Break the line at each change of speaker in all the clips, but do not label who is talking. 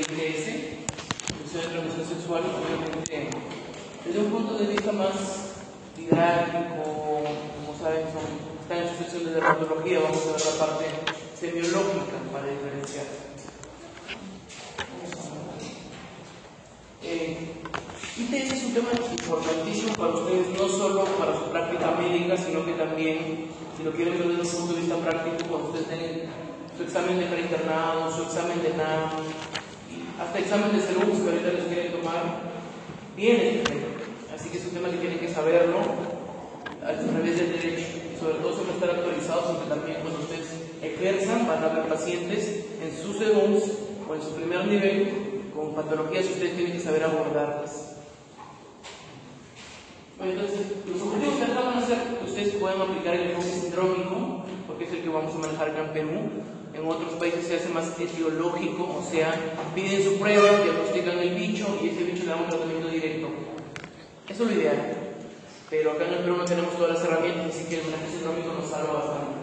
ITS, Infección de Transmisión Sexual, obviamente desde un punto de vista más didáctico, como saben, están en su sección de dermatología, vamos a ver la parte semiológica para diferenciar. ITS es un tema importantísimo para ustedes, no solo para su práctica médica, sino que también, si lo quieren ver desde un punto de vista práctico, cuando ustedes tienen su examen de preinternado, su examen de NAM, hasta examen de salud que ahorita les quieren tomar, viene este tema. Así que es un tema que tienen que saberlo a través del derecho, y sobre todo sobre estar actualizados, porque también cuando ustedes ejerzan van a ver pacientes en sus segundos o en su primer nivel con patologías que ustedes tienen que saber abordarlas. Bueno, entonces, los objetivos que acá van a ser que ustedes puedan aplicar el enfoque sindrómico, porque es el que vamos a manejar acá en Perú. En otros países se hace más etiológico, o sea, piden su prueba, diagnostican el bicho y ese bicho le damos tratamiento directo. Eso es lo ideal. Pero acá en el Perú no tenemos todas las herramientas, así que el manejo sindrómico nos salva bastante.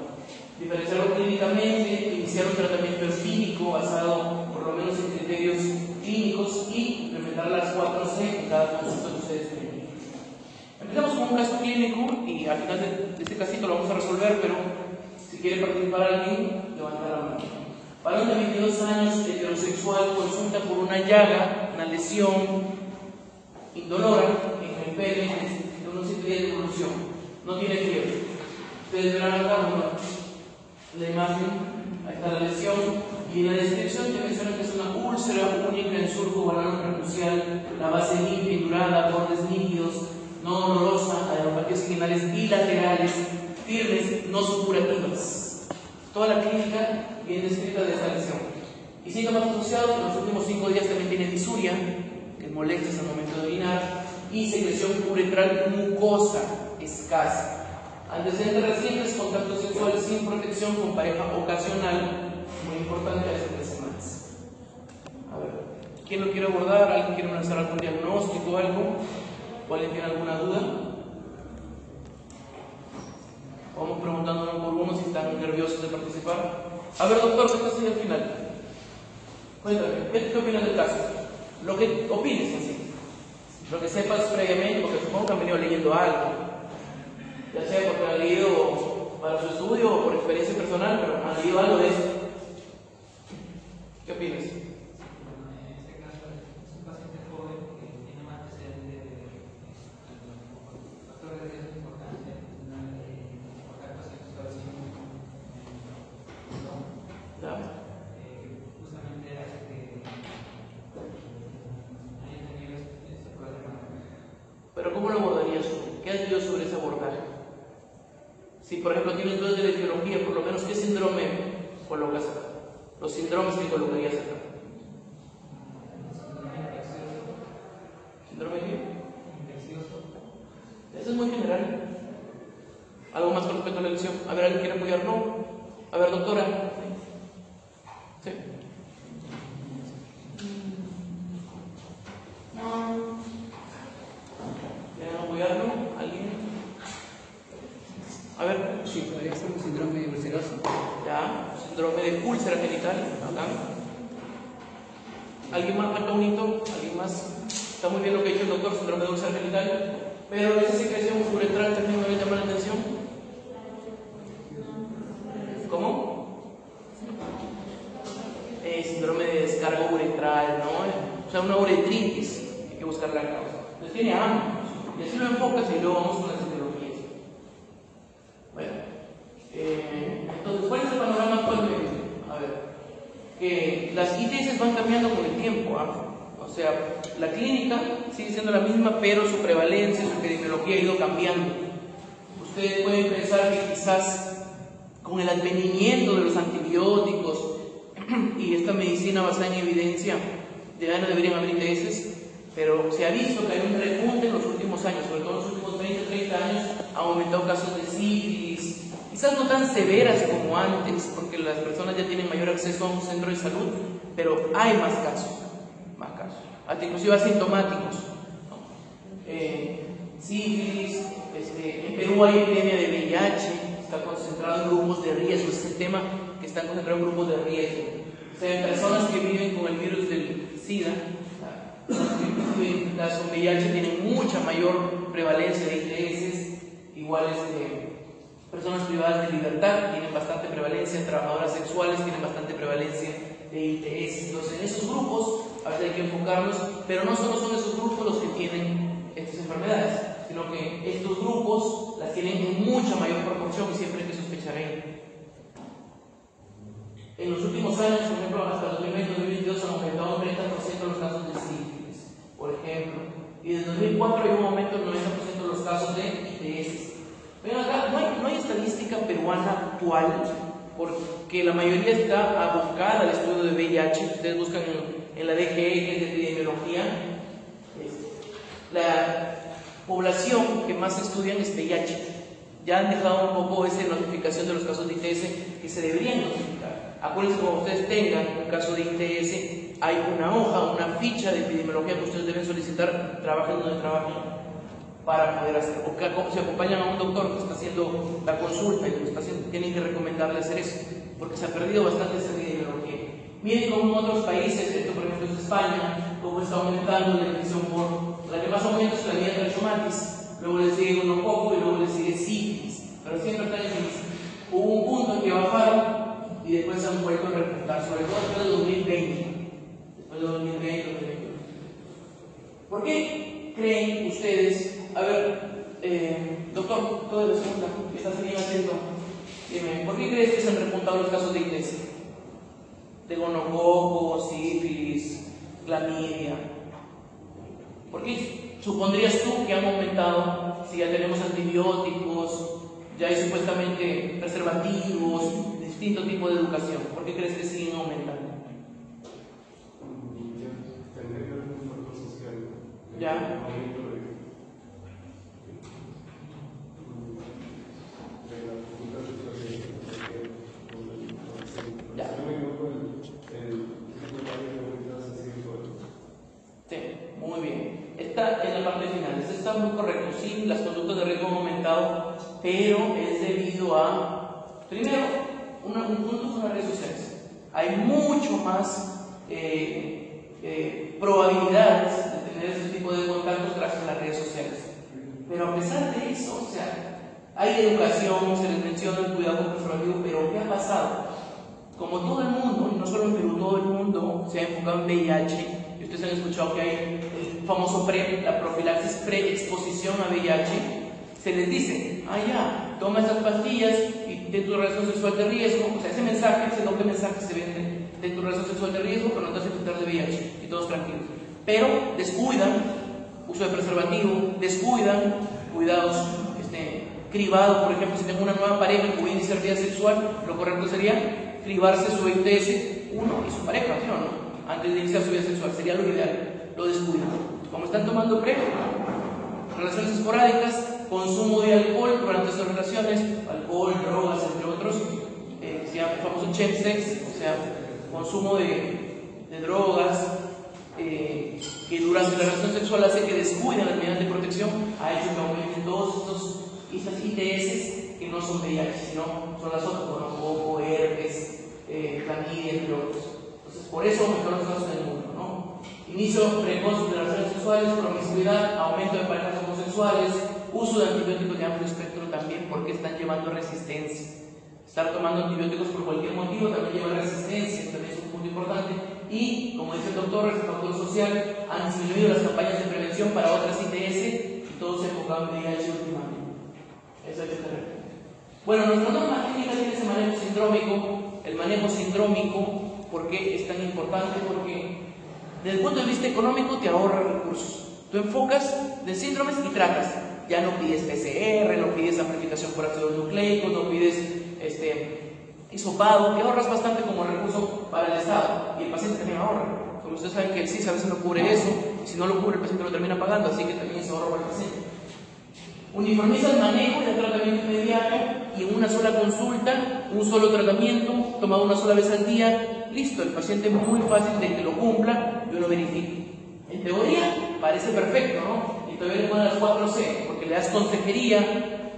Diferenciarlo clínicamente, iniciar un tratamiento empírico basado por lo menos en criterios clínicos y implementar las 4C en cada consulta que ustedes tienen. Empezamos con un caso clínico y al final de este casito lo vamos a resolver, pero si quiere participar alguien, levanta la mano. Varón de 22 años, heterosexual, consulta por una llaga, una lesión indolora en el pene de unos 7 días de evolución. No tiene fiebre. Ustedes verán acá la imagen, ahí está la lesión, y en la descripción te mencionan que es una úlcera única en surco ovalano prepucial, la base limpia, indurada, bordes nítidos, no dolorosa, adenopatías inguinales bilaterales, firmes, no supurativas. Toda la clínica bien descrita de esta lesión. Y síntomas asociados, en los últimos 5 días también tiene disuria, que molestas al momento de orinar, y secreción uretral mucosa escasa. Antecedentes recientes, contacto sexual sin protección con pareja ocasional, muy importante hace 3 semanas. A ver, ¿quién lo quiere abordar? ¿Alguien quiere lanzar algún diagnóstico o algo? ¿O alguien tiene alguna duda? Vamos preguntando uno por uno si están nerviosos de participar. A ver, doctor, ¿qué está haciendo al final? Cuéntame, ¿qué opinas del caso? Lo que opines en sí. Lo que sepas previamente, porque supongo que han venido leyendo algo. Ya sea porque han leído para su estudio o por experiencia personal, pero han leído algo de eso. ¿Qué opinas? Pero ¿cómo lo abordarías tú? ¿Qué has leído sobre ese abordaje? Si por ejemplo tienes dudas de la etiología, por lo menos ¿qué síndrome colocas acá? Los síndromes que colocarías acá. ¿Síndrome qué? Eso es muy general. ¿Algo más con respecto a la lesión? A ver, ¿alguien quiere apoyar? No. A ver, doctora. ¿Sí? ¿Quieren apoyarlo? ¿Alguien? A ver.
Sí, podría ser un síndrome ulceroso.
Ya, síndrome de úlcera genital. Acá. ¿Alguien más? ¿Falta un hito? ¿Alguien más? Está muy bien lo que ha dicho el doctor, síndrome de úlcera genital. Pero esa secreción uretral también me llama la atención. ¿Cómo? Síndrome de descarga uretral, ¿no? O sea, una uretritis. Hay que buscar la causa. Entonces tiene ambos. Y así lo enfocas y luego vamos con las etiologías. Bueno, entonces, ¿cuál es el panorama actualmente? A ver, que las ITS van cambiando con el tiempo, ¿ah? O sea, la clínica sigue siendo la misma, pero su prevalencia, su epidemiología ha ido cambiando. Ustedes pueden pensar que quizás con el advenimiento de los antibióticos y esta medicina basada en evidencia, ya no deberían haber ITS, pero se ha visto que hay un repunte en los últimos años, sobre todo en los últimos 20 o 30 años, han aumentado casos de sífilis, quizás no tan severas como antes, porque las personas ya tienen mayor acceso a un centro de salud, pero hay más casos, hasta inclusive asintomáticos, ¿no? Sífilis, en Perú hay epidemia de VIH, está concentrado en grupos de riesgo, es el tema que está concentrado en grupos de riesgo. O sea, en personas que viven con el virus del enfermedades con VIH tienen mucha mayor prevalencia de ITS, igual personas privadas de libertad tienen bastante prevalencia, trabajadoras sexuales tienen bastante prevalencia de ITS. Entonces, en esos grupos a veces hay que enfocarnos, pero no solo son esos grupos los que tienen estas enfermedades, sino que estos grupos las tienen en mucha mayor proporción y siempre hay que sospechar ahí. En los últimos años, por ejemplo, hasta el 2020 2022 han aumentado un 30% los casos de sífilis, por ejemplo, y desde 2004 hay un aumento del 90% de los casos de ITS. Ven acá, no hay estadística peruana actual, porque la mayoría está abocada al estudio de VIH. Ustedes buscan en la DGE, que es de epidemiología, la población que más estudian es VIH. Ya han dejado un poco esa notificación de los casos de ITS que se deberían notificar. Acuérdense, cuando ustedes tengan un caso de ITS, hay una hoja, una ficha de epidemiología que ustedes deben solicitar, trabajen donde trabajen, para poder hacer. O que se acompañan a un doctor que está haciendo la consulta y tienen que recomendarle hacer eso, porque se ha perdido bastante esa epidemiología. Miren cómo en otros países, esto por ejemplo es España, cómo está aumentando la infección por la que más aumenta es la vía trachomatis, luego le sigue gonococo y luego le sigue sífilis, pero siempre está en sífilis. Hubo un punto en que bajaron y después se han vuelto a repuntar, sobre todo después de 2020. Después de 2020. ¿Por qué creen ustedes? A ver, doctor, todo de la segunda, que estás bien atento. Dime, ¿por qué crees que se han repuntado los casos de ITS? De gonococo, sífilis, clamidia. ¿Por qué supondrías tú que han aumentado si ya tenemos antibióticos, ya hay supuestamente preservativos, distinto tipo de educación? ¿Por qué crees que siguen aumentando? ¿Ya? Sí, muy bien. Está en la parte final. Eso está muy correcto. Sí, las conductas de riesgo han aumentado, pero es debido a, primero, un punto son las redes sociales. Hay mucho más probabilidades de tener ese tipo de contactos gracias a las redes sociales. Pero a pesar de eso, o sea, hay educación, se les menciona el cuidado con preservativo, pero ¿qué ha pasado? Como todo el mundo, y no solo en Perú, todo el mundo se ha enfocado en VIH, y ustedes han escuchado que hay el famoso PrEP, la profilaxis preexposición a VIH, se les dice, ya, toma esas pastillas y ten tu relación sexual de riesgo, o sea, ese doble mensaje se vende, ten tu relación sexual de riesgo, pero no te vas a infectar de VIH, y todos tranquilos. Pero descuidan uso de preservativo, descuidan cuidados, cribado, por ejemplo, si tengo una nueva pareja que voy a iniciar vida sexual, lo correcto sería cribarse su ITS, uno y su pareja, ¿sí o no? Antes de iniciar su vida sexual, sería lo ideal, lo descuidan. Como están tomando PrEP, relaciones esporádicas, consumo de alcohol durante esas relaciones, alcohol, drogas, entre otros, se llama el famoso chemsex, o sea, consumo de drogas, que durante la relación sexual hace que descuiden las medidas de protección, ha hecho que aumenten todos estas ITS que no son VIH, sino son las otras, gonococo, herpes, clamidia, entre otros. Entonces, por eso aumentan los casos en el mundo, ¿no? Inicio precoz de relaciones sexuales, promiscuidad, aumento de parejas homosexuales, uso de antibióticos de amplio espectro también, porque están llevando resistencia. Estar tomando antibióticos por cualquier motivo también lleva resistencia, también es un punto importante. Y, como dice el doctor, el factor social, han disminuido las campañas de prevención para otras ITS y todos se enfocaban en VIH últimamente. Eso hay que tener. Bueno, nuestra norma técnica tiene ese manejo sindrómico. El manejo sindrómico, ¿por qué es tan importante? Porque desde el punto de vista económico te ahorra recursos. Tú enfocas de síndromes y tratas. Ya no pides PCR, no pides amplificación por ácidos nucleicos, no pides hisopado, que ahorras bastante como recurso para el Estado y el paciente también ahorra. Como ustedes saben que el CIS a veces no cubre eso, y si no lo cubre el paciente lo termina pagando, así que también se ahorra para el paciente. Uniformiza el manejo del tratamiento inmediato y en una sola consulta, un solo tratamiento, tomado una sola vez al día, listo, el paciente es muy fácil de que lo cumpla y uno verifique. En teoría parece perfecto, ¿no? Y todavía le ponen las 4C, porque le das consejería,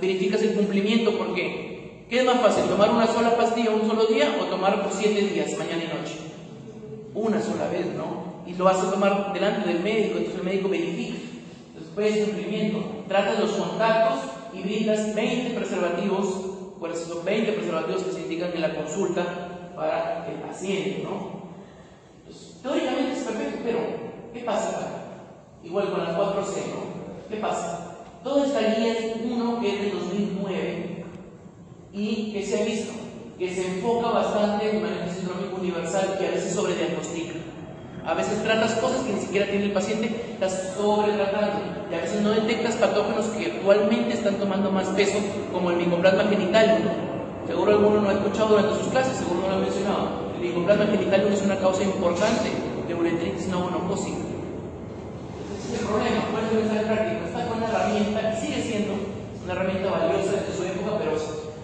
verificas el cumplimiento, porque ¿qué es más fácil? ¿Tomar una sola pastilla un solo día o tomar por 7 días, mañana y noche? Una sola vez, ¿no? Y lo vas a tomar delante del médico, entonces el médico verifica. Después de sufrimiento, tratas los contactos y brindas 20 preservativos, pues son 20 preservativos que se indican en la consulta para el paciente, ¿no? Entonces, teóricamente es perfecto, pero ¿qué pasa? Igual con las 4C, ¿no? ¿Qué pasa? Toda esta guía es uno que es de 2009 y que se ha visto que se enfoca bastante en el manejo sindrómico universal y a veces sobrediagnostica. A veces tratas cosas que ni siquiera tiene el paciente, estás sobretratando y a veces no detectas patógenos que actualmente están tomando más peso, como el micoplasma genitalium. Seguro alguno no ha escuchado durante sus clases, seguro no lo ha mencionado. El micoplasma genitalium es una causa importante de uretritis nomonopósica. Ese es el problema. Por eso el ensayo práctico está con una herramienta y sigue siendo una herramienta valiosa desde su época, pero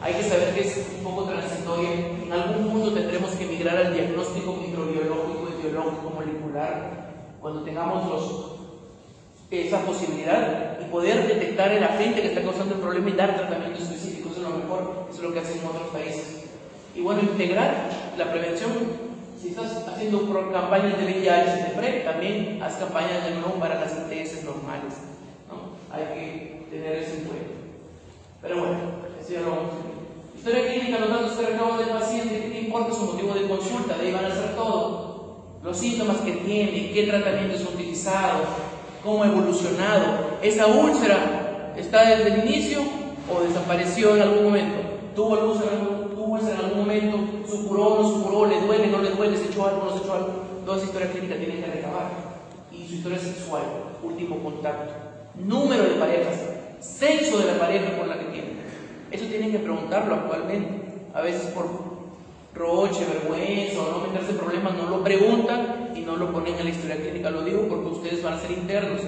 hay que saber que es un poco transitoria. En algún punto tendremos que migrar al diagnóstico microbiológico, etiológico, molecular, cuando tengamos esa posibilidad y poder detectar el agente que está causando el problema y dar tratamientos específicos. Eso es lo mejor, eso es lo que hacen en otros países. Y bueno, integrar la prevención. Si estás haciendo campañas de VIH, de PrEP, también haz campañas de no para las ITS normales, ¿no? Hay que tener eso en cuenta. Pero bueno, eso ya lo vamos a ver. Historia clínica, los datos que recabamos del paciente, ¿qué te importa su motivo de consulta? De ahí van a ser todo. Los síntomas que tiene, qué tratamientos ha utilizado, cómo ha evolucionado. ¿Esa úlcera está desde el inicio o desapareció en algún momento? ¿Tuvo úlcera en algún momento? ¿Supuró, no supuró? ¿Le duele, no le duele? ¿Se echó algo, no se echó algo? Toda esa historia clínica tiene que recabar. Y su historia sexual, último contacto, número de parejas, sexo de la pareja con la que tiene. Eso tienen que preguntarlo actualmente. A veces por roche, vergüenza o no meterse en problemas no lo preguntan y no lo ponen en la historia clínica. Lo digo porque ustedes van a ser internos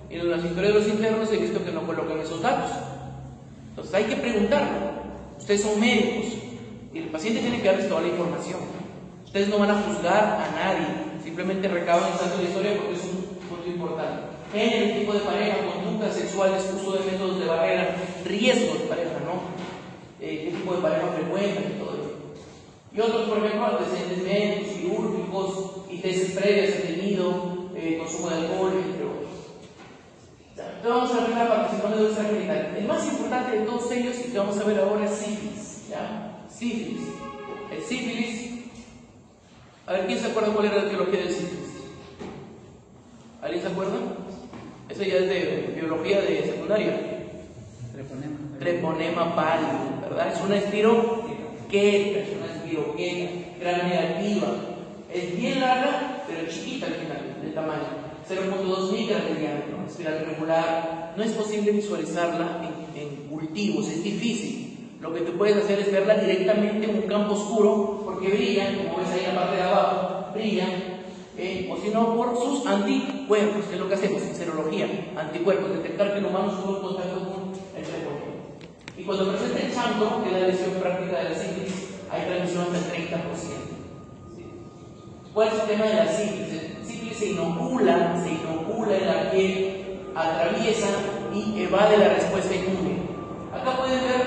y en las historias de los internos he visto que no colocan esos datos. Entonces hay que preguntarlo. Ustedes son médicos y el paciente tiene que darles toda la información. Ustedes no van a juzgar a nadie, simplemente recaban el dato de la historia porque es un punto importante. Género, tipo de pareja, conductas sexuales, uso de métodos de barrera, riesgos de pareja, ¿no? ¿Qué tipo de pareja frecuentan y todo eso? Y otros, por ejemplo, antecedentes médicos, quirúrgicos, ITS previas he tenido, consumo de alcohol, entre otros. Entonces vamos a ver la participación de úlcera genital. El más importante de todos ellos y que vamos a ver ahora es sífilis, ¿ya? Sífilis. El sífilis. A ver, ¿quién se acuerda cuál era la etiología del sífilis? ¿Alguien se acuerda? Eso ya es de biología de secundaria. Treponema pálido, ¿verdad? Es una espiroqueta, gran negativa. Es bien larga, pero chiquita al final, de tamaño. 0.2 micras de diámetro, espiral regular. No es posible visualizarla en cultivos, es difícil. Lo que tú puedes hacer es verla directamente en un campo oscuro, porque brillan, como ves ahí en la parte de abajo, brillan. O si no, por sus anticuerpos, que es lo que hacemos en serología, anticuerpos, detectar que el humano estuvo en contacto con el treponema. Y cuando presenta el chancro, que es la lesión práctica de la sífilis, hay transmisión hasta el 30%. ¿Sí? ¿Cuál es el tema de la sífilis? La sífilis se inocula en la piel, atraviesa y evade la respuesta inmune. Acá pueden ver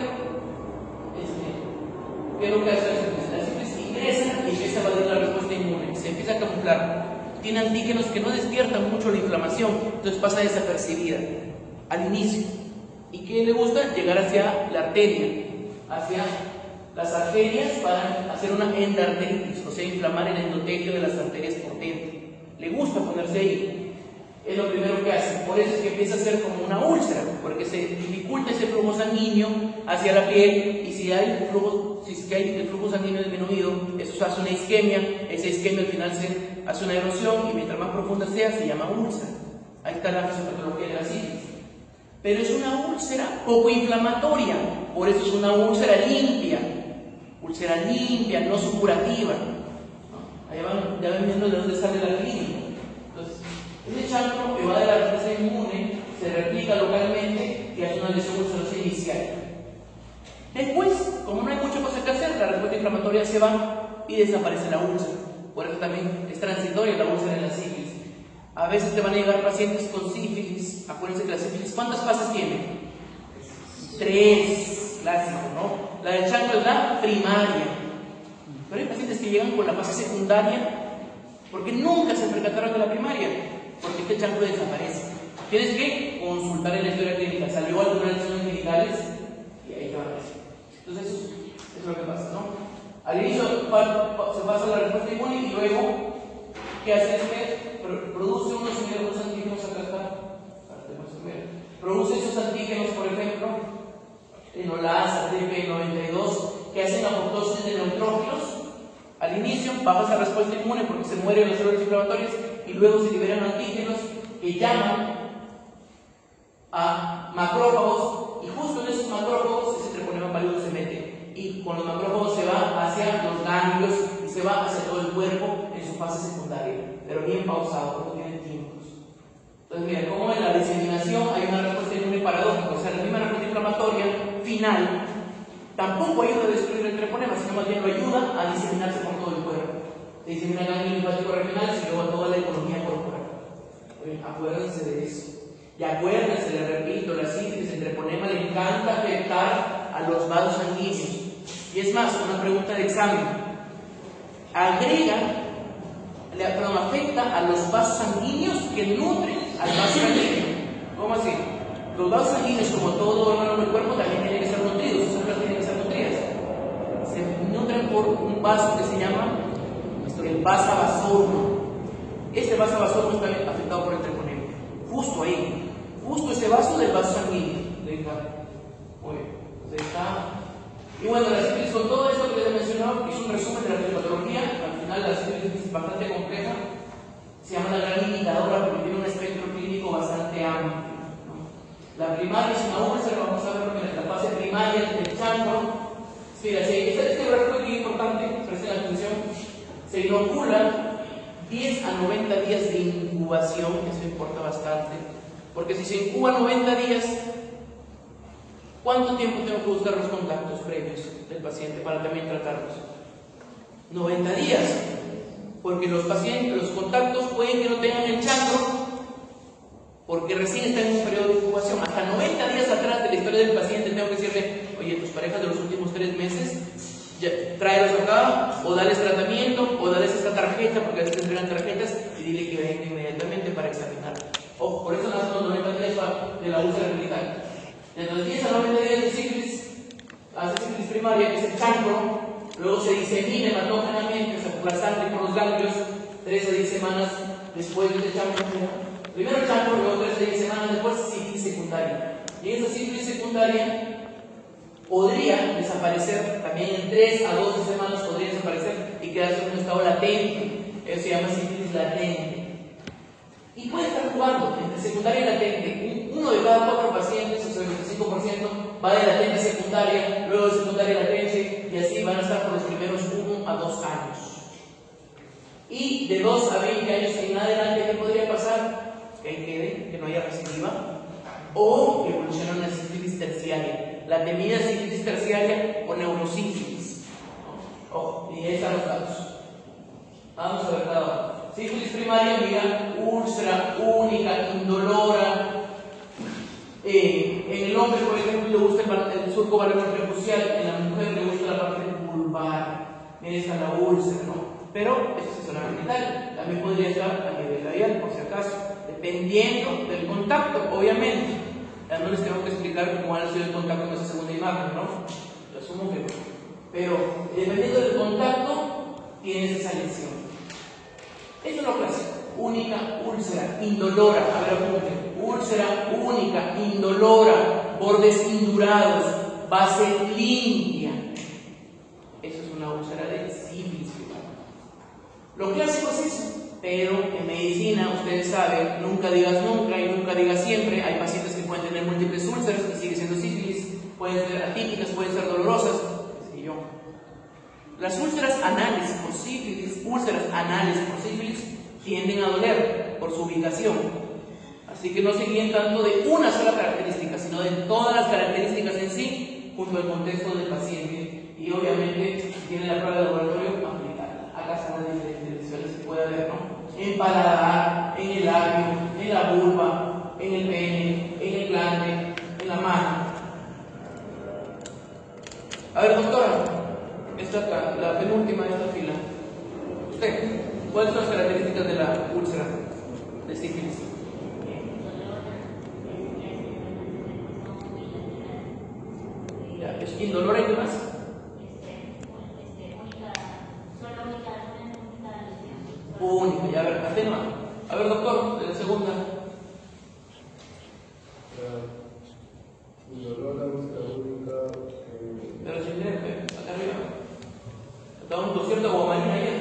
qué es lo que hace la sífilis. La sífilis ingresa y empieza a evadir la respuesta inmune, se empieza a camuflar. Tiene antígenos que no despiertan mucho la inflamación, entonces pasa desapercibida al inicio. ¿Y qué le gusta? Llegar hacia la arteria, hacia las arterias para hacer una endarteritis, o sea, inflamar el endotelio de las arterias por dentro. Le gusta ponerse ahí. Es lo primero que hace. Por eso es que empieza a ser como una úlcera, porque se dificulta ese flujo sanguíneo hacia la piel, y si hay el flujo sanguíneo disminuido, eso hace una isquemia. Esa isquemia al final se hace una erosión y mientras más profunda sea, se llama úlcera. Ahí está la fisiopatología de la sífilis. Pero es una úlcera poco inflamatoria, por eso es una úlcera limpia, no supurativa. Ahí ya ven viendo de dónde sale la clínica. Entonces, ese chancro evade la respuesta inmune, se replica localmente y hace una lesión ulcerosa inicial. Después, como no hay mucha cosa que hacer, la respuesta inflamatoria se va y desaparece la úlcera. Por eso también es transitoria la úlcera en la sífilis. A veces te van a llegar pacientes con sífilis. Acuérdense que la sífilis, ¿cuántas fases tiene? 3, clásico, ¿no? La del chancro es la primaria. Pero hay pacientes que llegan con la fase secundaria Porque nunca se percataron de la primaria, porque este chancro desaparece. Tienes que consultar en la historia clínica. Salió alguna lesiones medicales y ahí te van a decir. Entonces, eso es lo que pasa, ¿no? Al inicio se pasa la respuesta inmune y luego, ¿qué hace? Es que produce unos antígenos, acá está, produce esos antígenos, por ejemplo, enolasa, TP92, que hacen apoptosis de neutrófilos. Al inicio baja esa respuesta inmune porque se mueren las células inflamatorias y luego se liberan antígenos que llaman a macrófagos, y justo en esos macrófagos ese treponema pálido se mete, y con los macrófagos se va hacia los ganglios y se va hacia todo el cuerpo en su fase secundaria, pero bien pausado, no tienen tiempos. Entonces mira, como en la diseminación hay una respuesta inmune paradójica, o sea, la misma respuesta inflamatoria final tampoco ayuda a destruir el treponema, sino más bien lo ayuda a diseminarse por todo el cuerpo. Se disemina el ganglio linfático regional y luego toda la economía corporal. Oye, acuérdense de eso. Y acuérdense, les repito, la sífilis, el treponema le encanta afectar a los vasos sanguíneos. Y es más, una pregunta de examen. Afecta a los vasos sanguíneos que nutren al vaso sanguíneo. ¿Cómo así? Los vasos sanguíneos, como todo órgano del cuerpo, también tienen que ser nutridos, sus células tienen que ser nutridas. Se nutren por un vaso que se llama el vasa vasorum. Este vasa vasorum está afectado por el treponema. Justo ahí, justo ese vaso del vaso sanguíneo. Muy bien, entonces está. Y bueno, la sífilis, con todo esto que les he mencionado, hice un resumen de la fisiopatología. Al final, la sífilis es bastante compleja. Se llama la gran imitadora porque tiene un espectro clínico bastante amplio, ¿no? La primaria es una úlcera, vamos a verlo en la fase primaria del chancro. Mira, este gráfico es muy importante, presten atención. Se inocula 10 a 90 días de incubación, eso importa bastante, porque si se incuba 90 días, ¿cuánto tiempo tengo que buscar los contactos previos del paciente para también tratarlos? 90 días, porque los contactos pueden que no tengan el chancro, porque recién está en un periodo de incubación. Hasta 90 días atrás de la historia del paciente tengo que decirle, oye, tus parejas de los últimos 3 meses, ya, tráelos acá, o dales tratamiento, o dales esta tarjeta, porque a veces entregan tarjetas, y dile que venga inmediatamente para examinar. Ojo, por eso nacen los 90 días de la úlcera umbilical. Desde los 10 a 90 días de sífilis, hace sífilis primaria, que es el chancro, luego se disemina hematógenamente, o sea, por la sangre y por los ganglios, 3 a 10 semanas después del chancro. Primero el chancro, luego 3 a 10 semanas después, sífilis secundaria. Y esa sífilis secundaria podría desaparecer también en 3 a 12 semanas, podría desaparecer y quedarse en un estado latente. Eso se llama sífilis latente. Y puede estar jugando entre secundaria y latente. Uno de cada 4 pacientes, o sea, el 25%, va de latente a secundaria, luego de secundaria a latente, y así van a estar por los primeros 1 a 2 años. Y de 2 a 20 años en adelante, ¿qué podría pasar? Que ahí quede, que no haya recidiva, o que evolucione una sífilis terciaria. La temida sífilis terciaria o neurosífilis. Ojo, y ahí están los datos. Vamos a ver cada uno. Sífilis primaria, mira, úlcera única, indolora. En el hombre, por ejemplo, le gusta el surco barrero prepucial, en la mujer le gusta la parte vulvar. Mira, está la úlcera, ¿no? Pero esto es zona genital, también podría estar a nivel labial, por si acaso, dependiendo del contacto, obviamente. Ya no les tengo que explicar cómo ha sido el contacto en esa segunda imagen, ¿no? Lo asumo que no. Pero dependiendo del contacto, tienes esa lesión. Eso es lo clásico. Única, úlcera, indolora. A ver, apunten. Úlcera única, indolora, bordes indurados, base limpia. Eso es una úlcera de sífilis. Lo clásico es eso. Pero en medicina, ustedes saben, nunca digas nunca y nunca digas siempre. Hay pacientes que pueden tener múltiples úlceras y sigue siendo sífilis. Pueden ser atípicas, pueden ser dolorosas. Qué sé yo. Las úlceras anales por sífilis, tienden a doler por su ubicación. Así que no se guíen tanto de una sola característica, sino de todas las características en sí, junto al contexto del paciente. Y obviamente, si tiene la prueba de laboratorio, aplicarla. Acá están las diferentes lesiones que puede haber, ¿no? En el paladar, en el labio, en la vulva, en el pene, en el glande, en la mano. A ver, doctora. Esta acá, la penúltima de esta fila. Usted, ¿Cuáles son las características de la úlcera de sífilis? Ya, ¿es indolora y qué más? Única, ya, a ver, atenua. A ver, doctor, de la segunda.
Indolora, úlcera única.
De la siguiente, acá arriba. Está un concierto guamarina allá.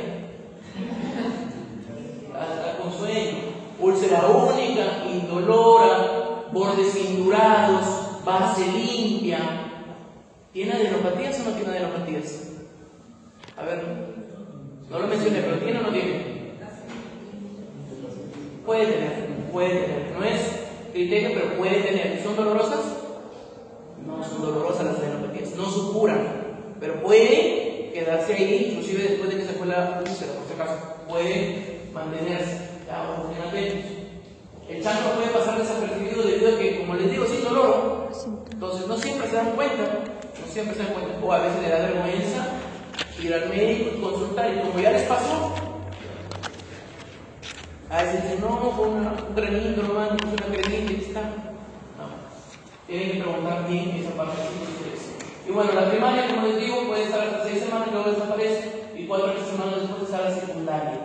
Está con sueño. Úlcera única, indolora, bordes indurados, base limpia. ¿Tiene adenopatías o no tiene adenopatías? A ver, no lo mencioné, pero ¿tiene o no tiene? Puede tener. No es criterio, pero puede tener. ¿Son dolorosas? No son dolorosas las adenopatías, no supuran, pero puede quedarse ahí, inclusive después de que se fue la úlcera, por si acaso, puede mantenerse. Ya, ojo, bien atentos. El chancro puede pasar desapercibido debido a que, como les digo, es indoloro, entonces no siempre se dan cuenta, o a veces le da vergüenza ir al médico y consultar, y como ya les pasó, a veces dicen, no, fue un granito nomás, no fue una cremita y está. No, tienen que preguntar bien esa parte de eso. Y bueno, la primaria, como les digo, puede estar hasta 6 semanas y luego desaparece, y 4 semanas después está la secundaria.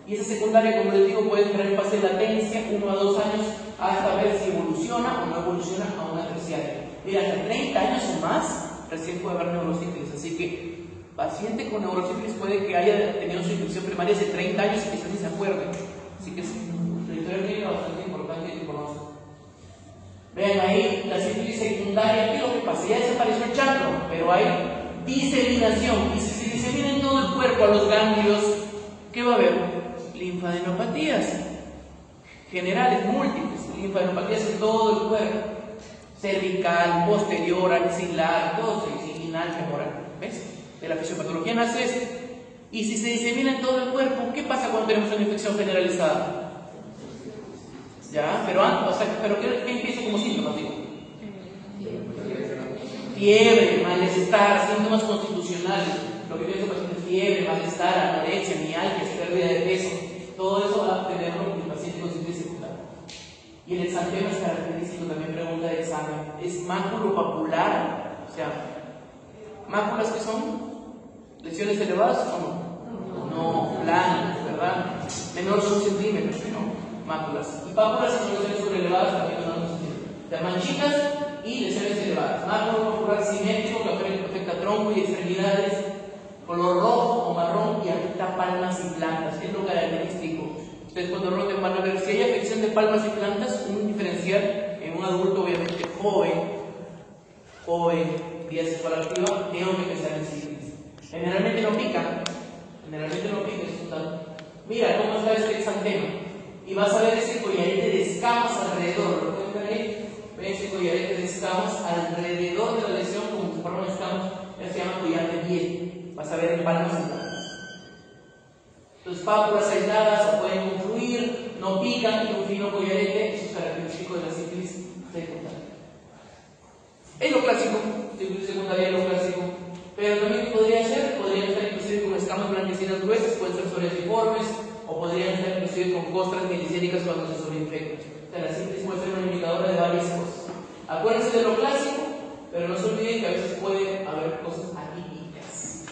Y esa secundaria, como les digo, puede tener fase de latencia 1 a 2 años hasta ver si evoluciona o no evoluciona a una terciaria. Mira, hasta 30 años o más, recién puede haber neurosífilis. Así que, paciente con neurosífilis puede que haya tenido su infección primaria hace 30 años y quizás ni se acuerde. Así que es una historia clínica bastante importante que conozcan. Vean ahí la sífilis secundaria, ¿qué es lo que pasa? Ya desapareció el chancro, pero hay diseminación. Y si se disemina en todo el cuerpo a los ganglios, ¿qué va a haber? Linfadenopatías generales, múltiples, linfadenopatías en todo el cuerpo, cervical, posterior, axilar, todo inguinal, femoral. ¿Ves? De la fisiopatología nace esto. Y si se disemina en todo el cuerpo, ¿qué pasa cuando tenemos una infección generalizada? ¿Ya? Pero ¿qué empieza como síntomas, digo? Fiebre, malestar, síntomas constitucionales. Lo que tiene el paciente es fiebre, malestar, anorexia, mialgia, pérdida de peso. Todo eso va a tenerlo con el paciente con sífilis secundaria. Y el exantema es característico, también pregunta de examen. ¿Es máculo-papular? O sea, ¿máculas qué son? ¿Lesiones elevadas o no? No, planas, ¿verdad? Menor de 1 centímetro, ¿no? Máculas. Y pápulas son lesiones sobreelevadas también menor de 1 centímetro. De manchitas y lesiones elevadas. Máculo papular simétrico que afecta tronco y extremidades, color rojo o marrón y afecta palmas y plantas. Es lo característico. Ustedes cuando roten van a ver si hay afección de palmas y plantas, un diferencial en un adulto obviamente joven, vía sexual activa, tengo que pensar en sífilis. Generalmente no pica, es un dato. Mira cómo está este exantema. Y vas a ver ese collarete de escamas alrededor. ¿Lo pueden ver ahí? Ven ese collarete de escamas alrededor de la lesión, como si fuera una escama. Se llama collar de piel. Vas a ver en palmas y plantas. Entonces, pápulas aisladas o pueden confluir, no pican y un fino collarete. Eso es característico de la sífilis secundaria. Es lo clásico, sífilis secundaria es lo clásico. Pero también podrían estar inclusive con escamas blanquecinas gruesas, pueden ser psoriasiformes, o podrían estar inclusive con costras mielicénicas cuando se sobreinfectan. O sea, la sífilis puede ser una indicadora de varias cosas. Acuérdense de lo clásico, pero no se olviden que a veces puede haber cosas atípicas.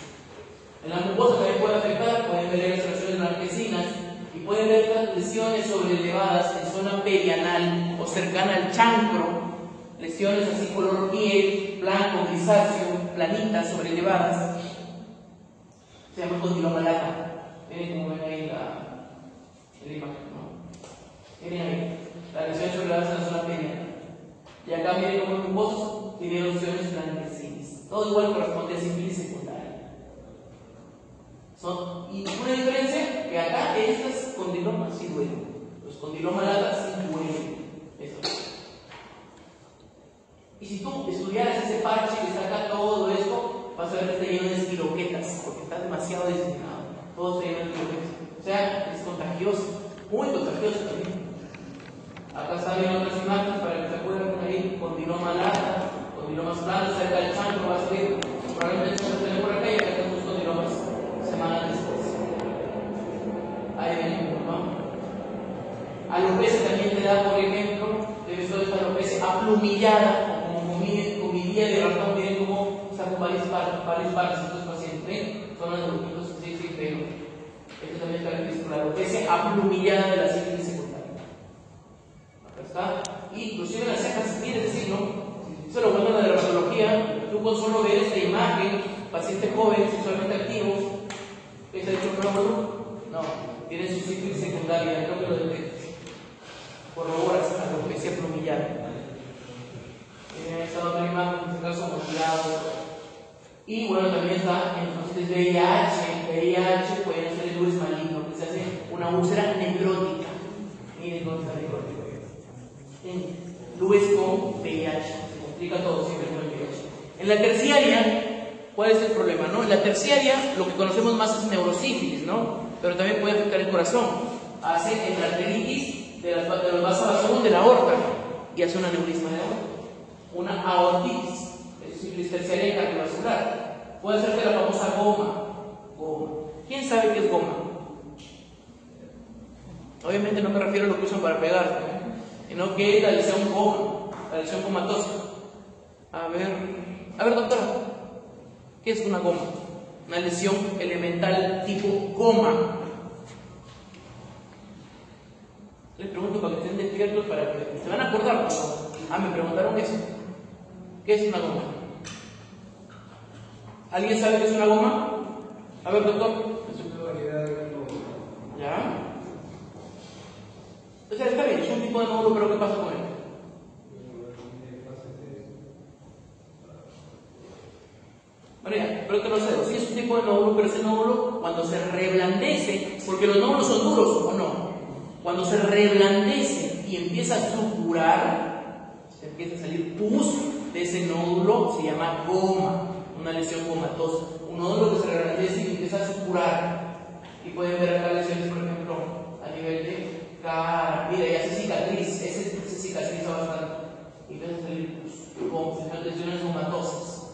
En la mucosa también puede afectar, pueden ver extracciones blanquecinas y pueden ver estas lesiones sobrelevadas en zona perianal o cercana al chancro. Lesiones así color piel, blanco, grisáceo, planitas, sobrelevadas. Se llama condiloma lata. Miren cómo ven ahí la imagen, ¿no? Miren ahí, las lesiones sobrelevadas en la zona perianal. Y acá miren cómo el mucoso tiene lesiones blanquecinas. Todo igual corresponde a sífilis secundaria. Y una diferencia, que acá estas condilomas sí duelen. Los condiloma lata sí duelen. Eso. Y si tú estudiaras ese parche que está acá, todo esto, vas a ver que está lleno de espiroquetas, porque está demasiado diseminado. Todo está lleno de espiroquetas. O sea, es contagioso, muy contagioso también. Acá salen otras imágenes para que se acuerden ahí, condiloma lata, condilomas planos, cerca del chancro, vas a ver, probablemente se tener por acá y acá tenemos condilomas semanas después. Ahí Alopecia también te da, por ejemplo, debes toda esta alopecia aplumillada, o como comidilla de ratón, miren cómo está con varias partes estos pacientes, ¿ven? Son los grupitos, sí, pero esto también es característico, la alopecia aplumillada de la sífilis secundaria. Acá está, y inclusive las cejas, miren ese signo, eso lo bueno de la dermatología, tú con solo ver esta imagen, paciente joven, sexualmente activo, ¿es hecho un nódulo? No, tiene su sífilis secundaria, creo que lo detectas. Corroboras alopecia plumillada. Esta otra imagen, en este caso, motilado. Y bueno, también está en los pacientes VIH pueden ser el maligno, que se hace una úlcera necrótica. Miren cómo está necrótico. Lubes con VIH, se complica todo siempre con el VIH. En la terciaria, ¿cuál es el problema? ¿No? En la terciaria, lo que conocemos más es neurosífilis, ¿no? Pero también puede afectar el corazón. Hace endarteritis de los vasos de la aorta y hace un aneurisma de aorta. Una aortitis. Sífilis terciaria cardiovascular. Puede ser de la famosa goma. ¿Quién sabe qué es goma? Obviamente no me refiero a lo que usan para pegar, sino que es la lesión goma, la lesión comatosa. A ver, doctora, ¿qué es una goma? Una lesión elemental tipo goma. Les pregunto para que estén despiertos, para que se van a acordar. Me preguntaron eso. ¿Qué es una goma? ¿Alguien sabe qué es una goma? A ver, doctor.
Es una variedad de nódulos.
¿Ya? O sea, está bien, es un tipo de nódulo, pero ¿qué pasa con él? Bueno, ya, pero te lo cedo. Sí es un tipo de nódulo, pero ese nódulo, cuando se reblandece, porque los nódulos son duros, ¿o no? Cuando se reblandece y empieza a supurar, se empieza a salir pus de ese nódulo, se llama goma, una lesión gomatosa. Un nódulo que se reblandece y empieza a supurar. Y pueden ver acá lesiones, por ejemplo, a nivel de cara. Mira, ya hace cicatriz, ese cicatriza bastante. Y empieza a salir pus, como lesiones gomatosas.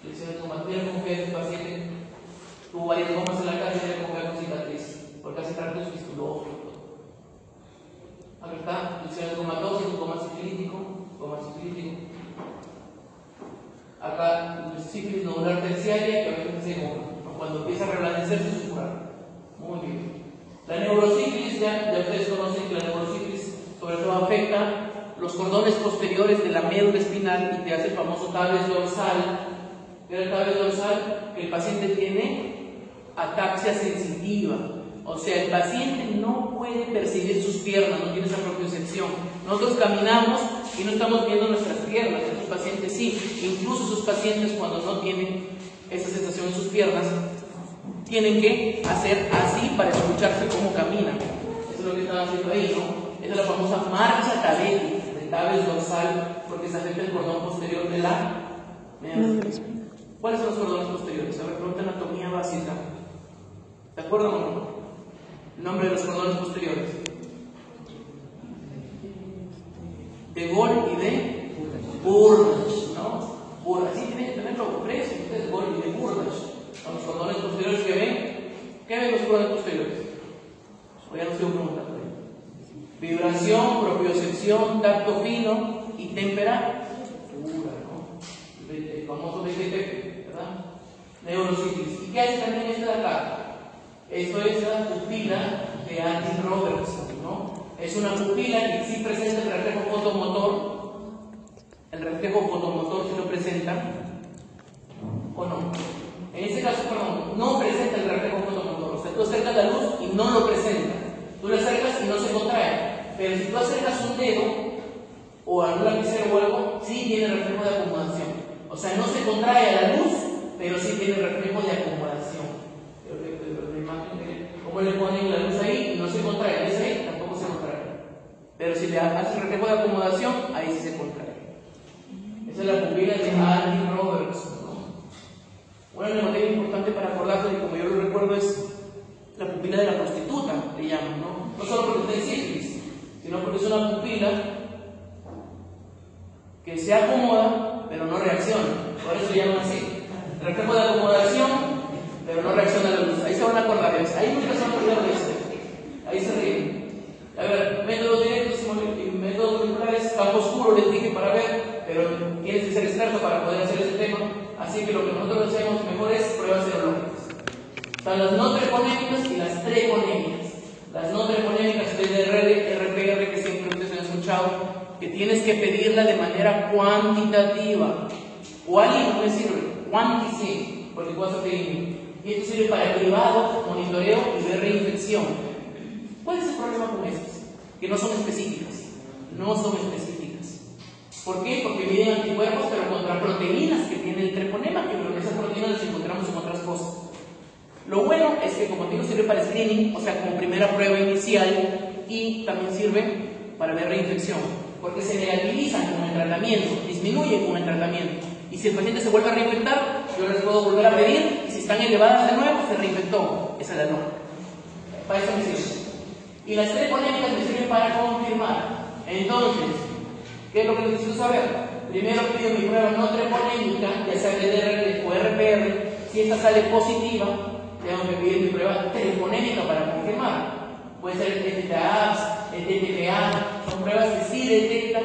Lesiones gomatosas. Mira cómo queda ese paciente. Tuvo varias gomas en la cara y mira cómo queda con cicatriz. Porque hace tractos fistulógicos. Acá está, lesiones gomatosas, goma sifilítico. Acá, sífilis nodular terciaria, que a veces se goma. Cuando empieza a reblandecerse, se supura. Muy bien. La neurosífilis, ya ustedes conocen que la neurosífilis sobre todo afecta los cordones posteriores de la médula espinal y te hace el famoso tabes dorsal. ¿Qué es el tabes dorsal? Que el paciente tiene ataxia sensitiva. O sea, el paciente no puede percibir sus piernas, no tiene esa propiocepción. Nosotros caminamos y no estamos viendo nuestras piernas, esos pacientes sí. Incluso esos pacientes, cuando no tienen esa sensación en sus piernas, tienen que hacer así para escucharse cómo caminan. Eso es lo que están haciendo ahí, ¿no? Esa es la famosa marcha tabetis, de tabes dorsal, porque se afecta el cordón posterior de la médula. ¿Cuáles son los cordones posteriores? A ver, pregunta anatomía básica. ¿De acuerdo o no? El nombre de los cordones posteriores. De Gol y de Burdach, ¿no? Así tienen que tenerlo preso, ustedes, Gol y de Burdach. Son los cordones posteriores que ven. ¿Qué ven los cordones posteriores? O ya no sigo preguntando. Vibración, propiocepción, tacto fino y temperatura, ¿no? El famoso BTP, ¿verdad? Neurosífilis. ¿Y qué hace también esta de acá? Esto es la pupila de Andy Robertson, ¿no? Es una pupila que sí presenta el reflejo fotomotor. El reflejo fotomotor sí lo presenta, ¿o no? En este caso, perdón, no presenta el reflejo fotomotor. O sea, tú acercas la luz y no lo presenta. Tú le acercas y no se contrae. Pero si tú acercas un dedo o algún lapicero o algo, sí tiene reflejo de acomodación. O sea, no se contrae a la luz, pero sí tiene reflejo de acomodación. La imagen de cómo le ponen la luz ahí y no se contrae. ¿Ves ahí? Tampoco se contrae. Pero si le haces reflejo de acomodación, ahí sí se contrae. Esa es la pupila de Andy Robertson, ¿no? Una neumonía importante para acordarse, y como yo lo recuerdo, es la pupila de la prostituta, le llaman, ¿no? No solo porque tiene sífilis, sino porque es una pupila que se acomoda, pero no reacciona. Por eso le llaman así. Reflejo de acomodación, pero no reacciona a la luz. Ahí se van a acordar. Ahí muchas personas olvidaron de eso. Ahí se ríen. A ver, tienes que ser experto para poder hacer ese tema, así que lo que nosotros hacemos mejor es pruebas serológicas. Están las no treponémicas y las treponémicas. Las no treponémicas es de RPR, que siempre ustedes han escuchado, que tienes que pedirla de manera cuantitativa. Quali no me sirve, cuanti sí, porque vas a pedir. Y esto sirve para el cribado, monitoreo y ver reinfección. ¿Cuál es el problema con estas? Que no son específicas. No son específicas. ¿Por qué? Porque miden anticuerpos, pero contra proteínas que tiene el treponema, que esas proteínas las encontramos en otras cosas. Lo bueno es que, como digo, sirve para screening, o sea, como primera prueba inicial, y también sirve para ver reinfección, porque se negativizan con el tratamiento, disminuyen con el tratamiento. Y si el paciente se vuelve a reinfectar, yo les puedo volver a pedir, y si están elevadas de nuevo, se reinfectó. Esa es la norma. Para eso me sirve. Y las treponémicas me sirven para confirmar. Entonces, ¿qué es lo que necesito saber? Primero pido mi prueba no treponémica, ya sea DDR o RPR. Si esta sale positiva, tengo que pedir mi prueba treponémica para confirmar. Puede ser el TTA, el TTPA, son pruebas que sí detectan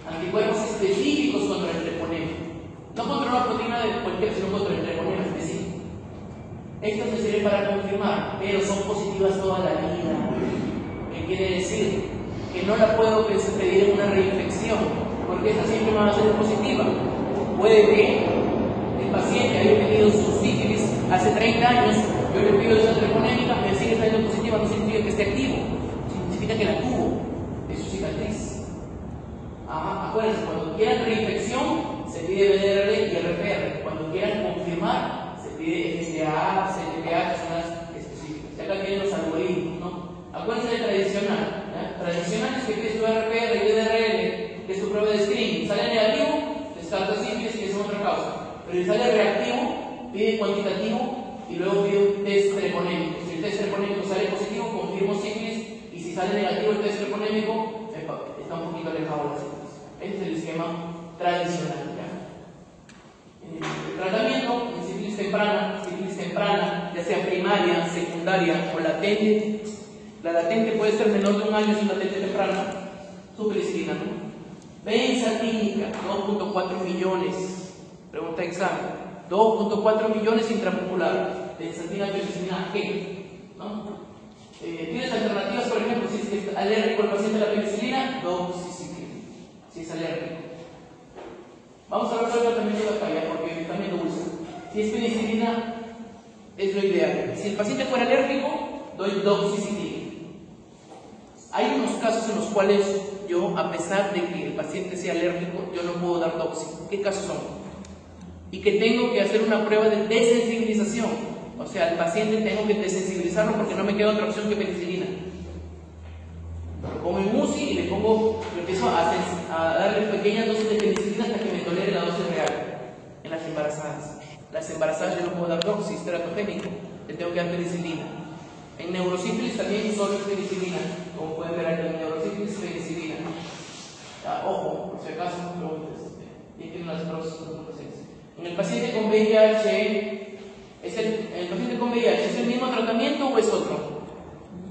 anticuerpos específicos contra el treponema. No contra una proteína de cualquier, sino contra el treponema específico. Estas me sirven para confirmar, pero son positivas toda la vida. ¿Qué quiere decir? Que no la puedo pedir en una reinfección, porque esta siempre me va a ser positiva. Puede que el paciente haya tenido su sífilis hace 30 años, yo le pido esa treponémica, me sigue saliendo positiva, no significa que esté activo, significa que la tuvo, es su cicatriz. Acuérdense, cuando quieran reinfección, se pide BDR y RPR. Cuando quieran confirmar, se pide FCA, CTPA, que son las específicas. Y acá tienen los algoritmos, ¿no? Acuérdense de tradicional. Tradicional es que pides tu RPR y BDRL, que es tu prueba de screening. Sale negativo, descarta sífilis, que es otra causa. Pero si sale reactivo, pide cuantitativo y luego pide un test treponémico. Si el test treponémico sale positivo, confirmo sífilis, y si sale negativo el test treponémico, está un poquito alejado de la sífilis. Este es el esquema tradicional. El tratamiento en sífilis temprana, ya sea primaria, secundaria o latente. La latente puede ser menor de un año, es una latente temprana, supericilina, ¿no? Benzatínica, 2.4 millones. Pregunta de examen. 2.4 millones intramuscular. Benzatina, penicilina, ¿qué? ¿No? ¿Tienes alternativas, por ejemplo, si es alérgico el paciente a la penicilina? Doxiciclina, si es alérgico. Vamos a hablar sobre el tratamiento de la falla, porque también lo usa. Si es penicilina, es lo ideal. Si el paciente fuera alérgico, doy doxiciclina. Hay unos casos en los cuales yo, a pesar de que el paciente sea alérgico, yo no puedo dar doxi. ¿Qué casos son? Y que tengo que hacer una prueba de desensibilización. O sea, al paciente tengo que desensibilizarlo porque no me queda otra opción que penicilina. Lo pongo en UCI y le empiezo a darle pequeñas dosis de penicilina hasta que me tolere la dosis real. En las embarazadas. Las embarazadas yo no puedo dar doxis, teratogénico, le tengo que dar penicilina. En neurosífilis también solo es penicilina, como pueden ver aquí en neurosífilis, penicilina. Ojo, por si acaso, y tienen las otras pacientes. En el paciente con VIH, ¿el paciente con VIH es el mismo tratamiento o es otro?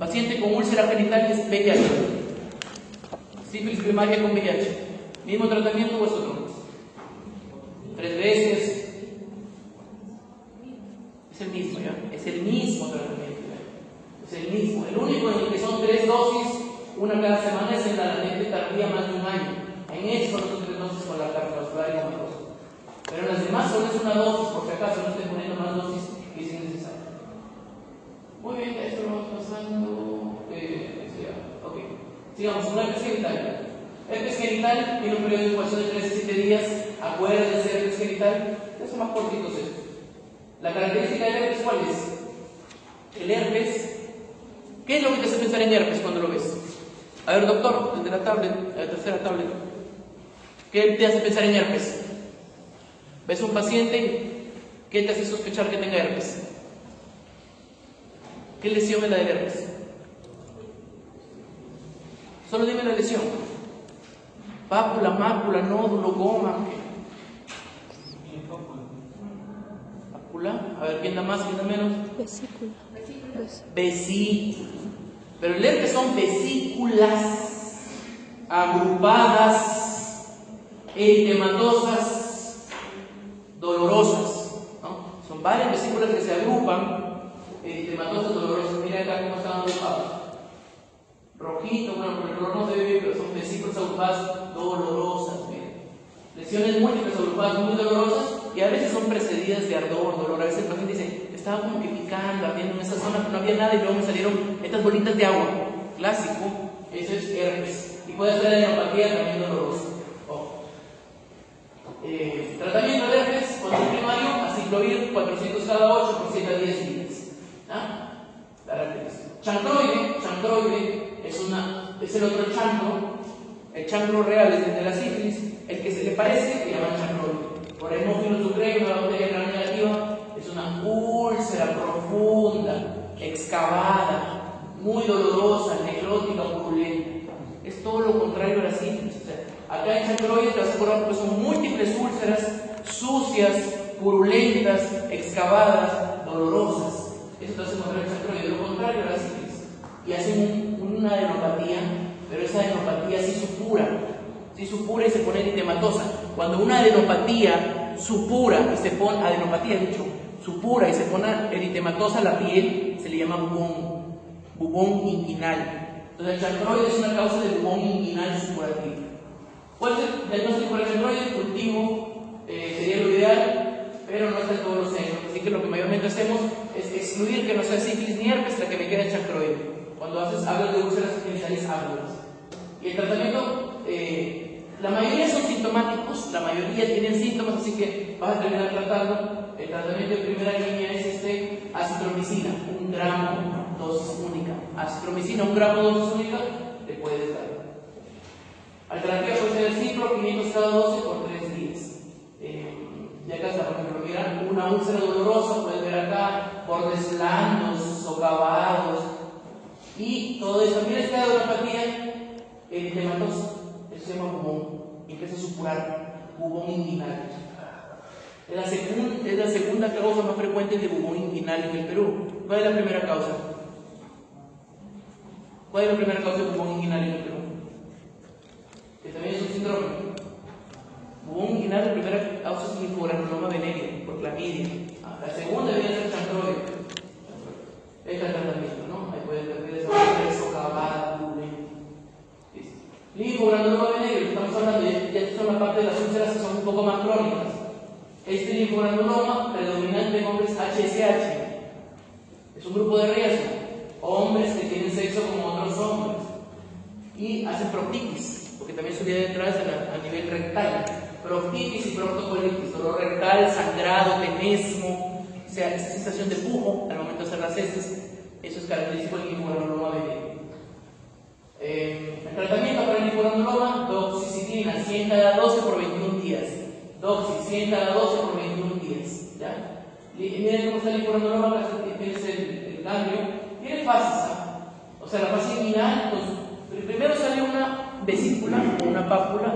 Paciente con úlcera genital es VIH. Sífilis primaria con VIH, ¿mismo tratamiento o es otro? 3 veces. Es el mismo, ¿ya? Es el mismo tratamiento. Es el mismo. El único en el que son 3 dosis, una cada semana, es en la latente tardía más de un año. En eso son los 3 dosis con la cardiovascular y comatosa. Pero en las demás solo es una dosis, por si acaso no estoy poniendo más dosis que es innecesario. Muy bien, esto lo vamos pasando. Ok. Sigamos, una herpes genital. Herpes genital tiene un periodo de incubación de 3 a 7 días. Acuérdense de herpes genital. Son más cortitos estos. La característica del herpes, ¿cuál es? El herpes. ¿Qué es lo que te hace pensar en herpes cuando lo ves? A ver, doctor, el de la tablet, la tercera tablet. ¿Qué te hace pensar en herpes? ¿Ves un paciente? ¿Qué te hace sospechar que tenga herpes? ¿Qué lesión es la del herpes? Solo dime la lesión. Pápula, mácula, nódulo, goma. Pápula. A ver, ¿quién da más, quién da menos?
Vesícula.
Vesícula. Pero el herpes son vesículas agrupadas eritematosas dolorosas, ¿no? Son varias vesículas que se agrupan, eritematosas dolorosas. Mira acá cómo están agrupados. Rojito, bueno, por el color no se ve bien, pero son vesículas agrupadas dolorosas. Miren. Lesiones múltiples agrupadas muy dolorosas y a veces son precedidas de ardor, dolor. A veces el paciente dice, estaba como que picando, ardiendo en esa zona, pero no había nada y luego me salieron estas bolitas de agua. Clásico, eso es herpes. Y puede ser adenopatía también dolorosa. Tratamiento de herpes, control primario, aciclovir 400 cada 8 por 7 a 10 días. Chancroide es el otro chancro. El chancro real es el de la sífilis. El que se le parece le llaman chancroide. Por hemófilo sucreo, una bacteria gram negativa, es una úlcera profunda, excavada, muy dolorosa, necrótica, purulenta. Es todo lo contrario a la sífilis. O sea, acá en chancroide te vas a acordar porque son múltiples úlceras sucias, purulentas, excavadas, dolorosas. Eso te vas a encontrar en chancroide, lo contrario a la sífilis. Y hacen una adenopatía, pero esa adenopatía sí supura y se pone eritematosa. Cuando una adenopatía supura y se pone, supura y se pone eritematosa la piel, se le llama bubón inguinal. Entonces el chancroide es una causa de bubón inguinal supurativo. ¿Cuál es el diagnóstico para el chancroide? Cultivo sería lo ideal, pero no está en todos los centros. Así que lo que mayormente hacemos es excluir que no sea sífilis ni herpes la que me queda el chancroide. Cuando hablas de úlceras genitales ávidas. Y el tratamiento, la mayoría son sintomáticos, la mayoría tienen síntomas, así que vas a terminar tratando. El tratamiento de primera línea es acitromicina, 1 gramo, dosis única. Acitromicina, 1 gramo, dosis única, te puedes dar. Alternativa puede ser el cipro, 500 cada 12 por 3 días. Ya acá está, por ejemplo, mira, una úlcera dolorosa, puedes ver acá, bordes blandos, socavados, y todo eso. Mira esta adenopatía eritematosa, eso se llama bubón, y empieza a supurar, bubón inguinal. Es la segunda causa más frecuente de bubón inguinal en el Perú. ¿Cuál es la primera causa? ¿Cuál es la primera causa de bubón inguinal en el Perú? Que también es un síndrome. Bubón inguinal, la primera causa es linfogranuloma venéreo, por clamidia. La segunda debe ser chancroide. Este es el tratamiento, ¿no? Ahí puedes ver esa manera socavada, purulenta. Linfogranuloma venéreo, estamos hablando, ya son la parte de las úlceras que son un poco más crónicas. Este linfogranuloma, predominante en hombres HSH, es un grupo de riesgo. Hombres que tienen sexo como otros hombres y hacen proctitis, porque también su vía de entrada es a nivel rectal. Proctitis y proctocolitis, dolor rectal, sangrado, tenesmo, o sea, esa sensación de pujo al momento de hacer las heces, eso es característico del linfogranuloma venéreo. El tratamiento para el linfogranuloma, doxiciclina, 100 cada 12 por 21 días. Doxi, 100 cada 12 por 21 días. ¿Ya? Miren cómo está el linfogranuloma, acá tienes el ganglio. Tiene fases, o sea, la fase inguinal, pues, primero sale una vesícula o una pápula.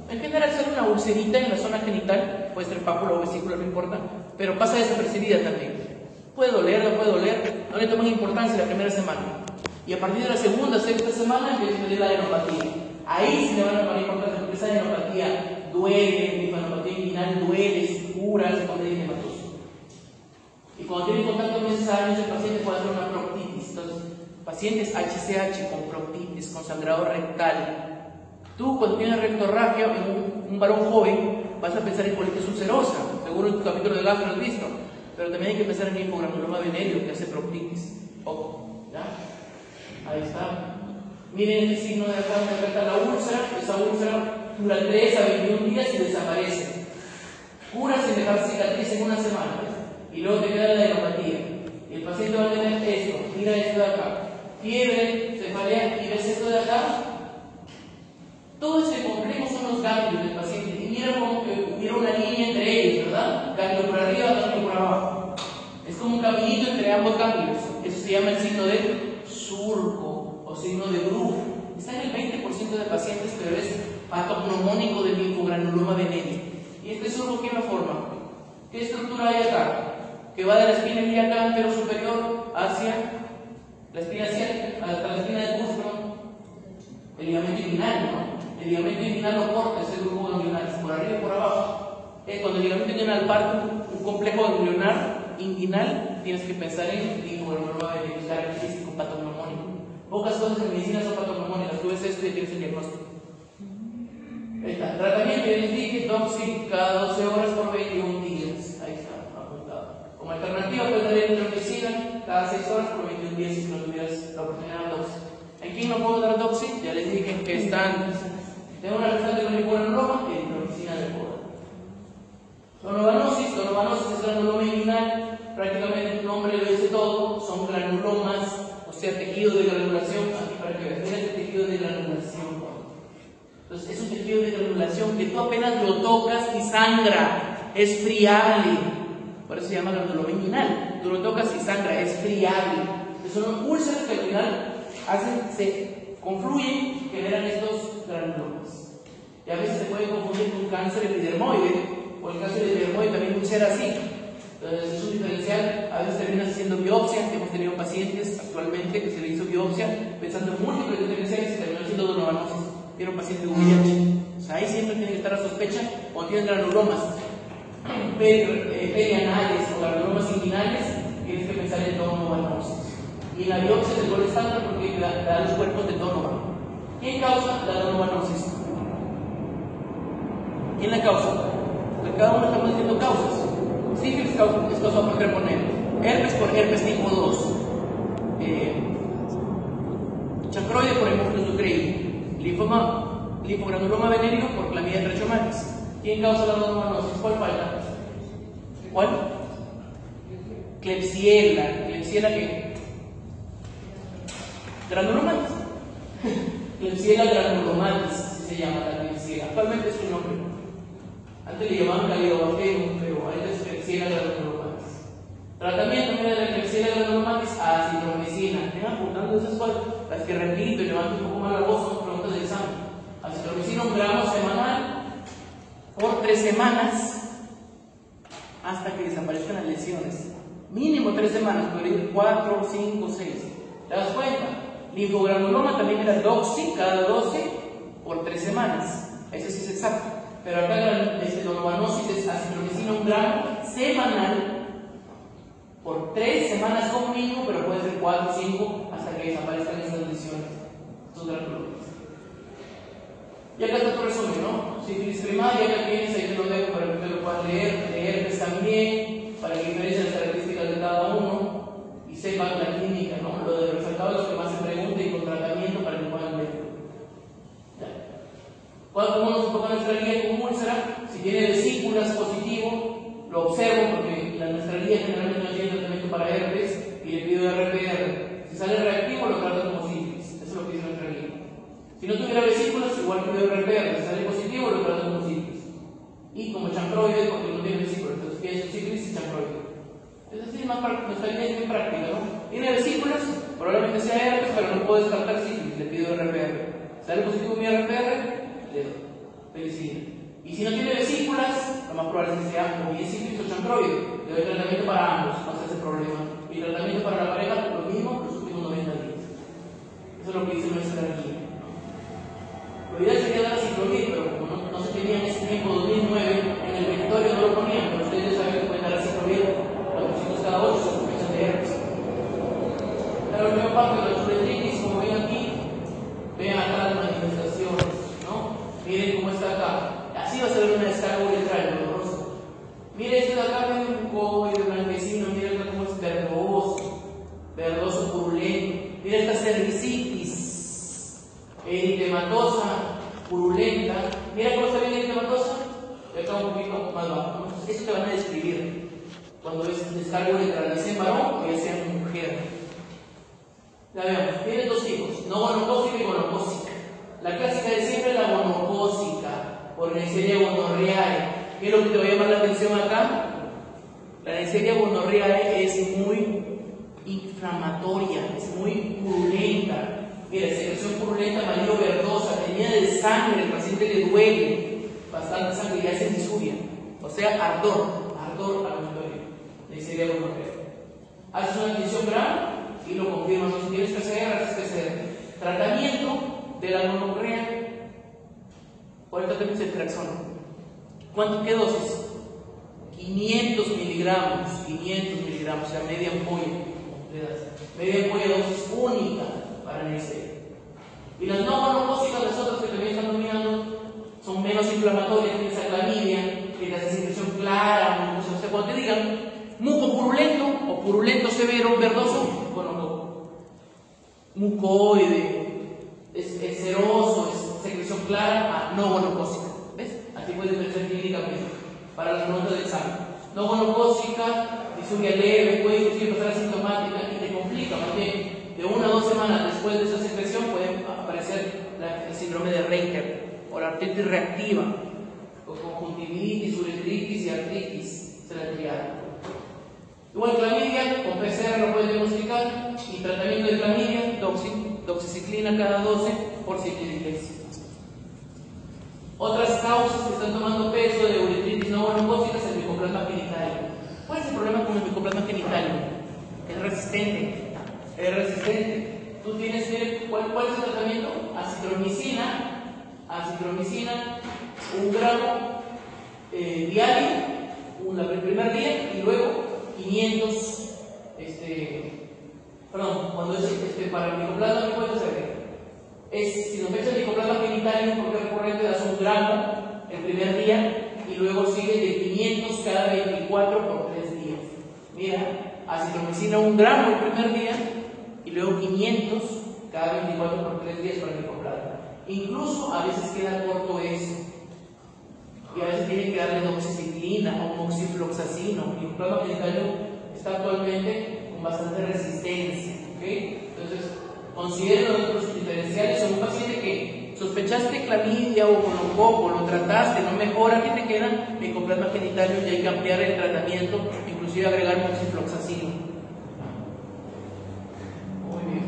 En general sale una ulcerita en la zona genital, puede ser pápula o vesícula, no importa, pero pasa desapercibida también. Puede doler, no puede doler, no le toman importancia la primera semana. Y a partir de la segunda, sexta semana empieza a salir la adenopatía. Ahí sí le van a tomar importancia porque esa adenopatía duele, linfanopatía inguinal duele, supura, se pone eritematoso. Y cuando tiene contacto meses a años, el paciente puede hacer una proctitis. Entonces, pacientes HCH con proctitis, con sangrado rectal. Tú, cuando tienes rectorragia en un varón joven, vas a pensar en colitis ulcerosa, seguro en tu capítulo de gastro lo has visto, pero también hay que pensar en linfogranuloma venéreo que hace proctitis. Ojo, ¿ya? Ahí está. Miren el signo de acá, donde está la úlcera. Esa úlcera dura 3 a 21 días y desaparece. Cura sin dejar cicatriz en una semana, ¿ves? Y luego te queda la adenopatía. Y el paciente va a tener esto, mira esto de acá, fiebre, cefalea, y ves esto de acá. Todo ese complejo son los ganglios del paciente. Y mira como que hubiera una línea entre ellos, ¿verdad? Ganglio por arriba, ganglio por abajo. Es como un caminito entre ambos ganglios. Eso se llama el signo de surco o signo de Bruch. Está en el 20% de pacientes, pero es patognomónico del linfogranuloma venéreo. ¿Y este surco quién lo forma? ¿Qué estructura hay acá? Que va de la espina ilíaca antero superior hacia la espina ciática, hasta la espina del músculo, el ligamento inguinal, ¿no? el ligamento inguinal lo corta, es el grupo ganglionar, por arriba y por abajo. Cuando el ligamento inguinal parte un complejo ganglionar inguinal, tienes que pensar en linfogranuloma venereus característico patognomónico. Pocas cosas en medicina son patognomónicas, tú ves esto y tienes el diagnóstico. Ahí está. Tratamiento, ya les dije, Doxy cada 12 horas por 21 días. Ahí está, apuntado. Como alternativa, puedes dar intromicina cada 6 horas por 21 días si no tuvieras la oportunidad de dar Doxy. ¿En quién no puedo dar Doxy? Ya les dije que están. Tengo una receta con linfogranuloma y intromicina de poda. Donovanosis es granuloma inguinal, prácticamente el nombre lo dice todo, son granulomas, o sea, tejidos de granulación, aquí para que veas, mira este tejido de granulación. Entonces, es un tejido de granulación que tú apenas lo tocas y sangra, es friable, por eso se llama granuloma inguinal, tú lo tocas y sangra, es friable. Entonces, son úlceras que al final se confluyen y generan estos granulomas. Y a veces se puede confundir con cáncer epidermoide, o el caso de epidermoide también puede ser así. Entonces es un diferencial, a veces terminas haciendo biopsia, hemos tenido pacientes actualmente que se le hizo biopsia pensando en múltiples diferenciales y terminó siendo donovanosis. Tiene un paciente de VIH. O sea, ahí siempre tiene que estar a sospecha cuando tienes granulomas perianales o granulomas inguinales, tienes que pensar en donovanosis. Y en la biopsia del gol estándar porque da los cuerpos de Donovan. ¿Quién causa la donovanosis? ¿Quién la causa? Cada uno estamos diciendo causas. Sífilis es causado por treponema, herpes por herpes tipo 2, chancroide por hemófilos ducreí, linfogranuloma venéreo por clamidia trachomatis. ¿Quién causa la donovanosis? ¿Cuál falta? ¿Cuál? Klebsiella. ¿Klebsiella qué? Granulomatis. Klebsiella granulomatis, así se llama la Klebsiella. Actualmente es su nombre. Antes le llamaban Calidobacterium, pero ahorita es Klebsiella granulomatis. Tratamiento de la Klebsiella granulomatis, acitromicina. Estén apuntando esas cosas, las que repito y levanto un poco más la voz, son preguntas de examen. Acitromicina 1 gramo semanal por 3 semanas hasta que desaparezcan las lesiones. Mínimo 3 semanas, puede ir 4, 5, 6. ¿Te das cuenta? Linfogranuloma también era Doxy cada 12 por 3 semanas. Eso sí es exacto. Pero acá la donovanosis es acitromicina 1 gramo semanal por 3 semanas como mínimo, pero puede ser 4 o 5 hasta que desaparezcan esas lesiones. Son granulomas. Y acá está tu resumen, ¿no? Sífilis primaria, acá tienes, ahí te lo dejo para que usted lo puedan leer. Herpes también, para que diferencien las características de cada uno y sepan la clínica, ¿no? Lo de resaltado es lo que más se pregunta y con tratamiento para que puedan ver. Cuando uno se toca nuestra guía con úlcera, si tiene vesículas positivo, lo observo porque nuestra guía generalmente no tiene tratamiento para herpes y le pido RPR. Si sale reactivo, lo trato como sífilis. Eso es lo que dice nuestra guía. Si no tuviera vesículas, igual pido RPR. Si sale positivo, lo trato como sífilis. Y como chancroide, porque no tiene vesículas, entonces pienso sífilis y chancroide. Es decir, nuestra guía es muy práctica, ¿no? Tiene vesículas, probablemente sea herpes, pero no puedo descartar sífilis, le pido RPR. Sale positivo mi RPR, penicilina. Y si no tiene vesículas, lo más probable es que sea o bien sífilis o chancroide. Le doy tratamiento para ambos, no se hace problema. Y tratamiento para la pareja, lo mismo los últimos 90 días. Eso es lo que dice nuestra guía. Lo ideal sería dar aciclovir, pero como no se tenía en ese tiempo, 2009, en el territorio no lo ponían, pero ustedes saben que pueden dar aciclovir a los pacientes cada 8 sospechas de herpes. La última parte de la chuletritis, como ven aquí, vean acá las manifestaciones. Miren cómo está acá. Así va a ser una descarga uretral dolorosa. Miren esto de acá, ven un mucoide blanquecino. Miren acá cómo es verdoso purulento. Miren esta cervicitis eritematosa purulenta. Mira cómo está bien eritematosa. Y acá un poquito más bajo. Esto te van a describir cuando ves descarga uretral, ya sea en varón o ya sea en mujer. Ya veamos, tiene 2 tipos, no gonocócica y gonocócica. La clásica de siempre es la gonocócica, por Neisseria gonorrheae. ¿Qué es lo que te va a llamar la atención acá? La Neisseria gonorrheae es muy inflamatoria, es muy purulenta. Mira, secreción purulenta, amarillo verdosa, tenía de sangre, el paciente le duele, bastante sangre, ya hace disuria. O sea, ardor a la Neisseria gonorrheae. Haces una adquisición grave y lo confirmas. Si tienes PCR, haces PCR. Tratamiento de la gonorrea, acá también dice Traxona. ¿Qué dosis? 500 miligramos, o sea, media ampolla. Media ampolla, dosis única para NSAID. Y las no monocósicas, las otras que también están dominando, son menos inflamatorias, tienes esa clamidia, que te hace secreción clara, o sea, cuando te digan muco purulento o purulento severo verdoso, gonococo. Mucoide, es seroso, es secreción clara, no gonocócica. ¿Ves? Así puedes diferenciar clínicamente para las preguntas de examen. No gonocócica, disuria leve, puede inclusive pasar asintomática y te complica más bien. De 1 a 2 semanas después de esa secreción puede aparecer el síndrome de Reiter o la artritis reactiva, o conjuntivitis, uretritis y artritis celatriana. Igual clamidia, con PCR lo pueden diagnosticar, y tratamiento de clamidia, doxiciclina cada 12 por 7 días. Otras causas que están tomando peso de uretritis no gonocócica es el micoplasma genitario. ¿Cuál es el problema con el micoplasma genitario? Es resistente. Tú tienes que, ¿cuál es el tratamiento? Acitromicina, 1 gramo diario, el primer día, y luego 500, cuando es para el micoplasma, ¿qué puedes hacer? Si sospechas el micoplasma genitario, porque recurrente, das 1 gramo el primer día, y luego sigue de 500 cada 24 por 3 días. Mira, acitromicina 1 gramo el primer día, y luego 500 cada 24 por 3 días para el micoplasma. Incluso a veces queda corto eso, y a veces tienen que darle doxiciclina o moxifloxacino. El micoplasma genitario está actualmente con bastante resistencia, ¿okay? Entonces, consideren los diferenciales en un paciente que sospechaste clamidia o gonococo, lo trataste, no mejora, ¿qué te queda? Micoplasma genitario, y hay que cambiar el tratamiento, inclusive agregar moxifloxacino. Muy bien.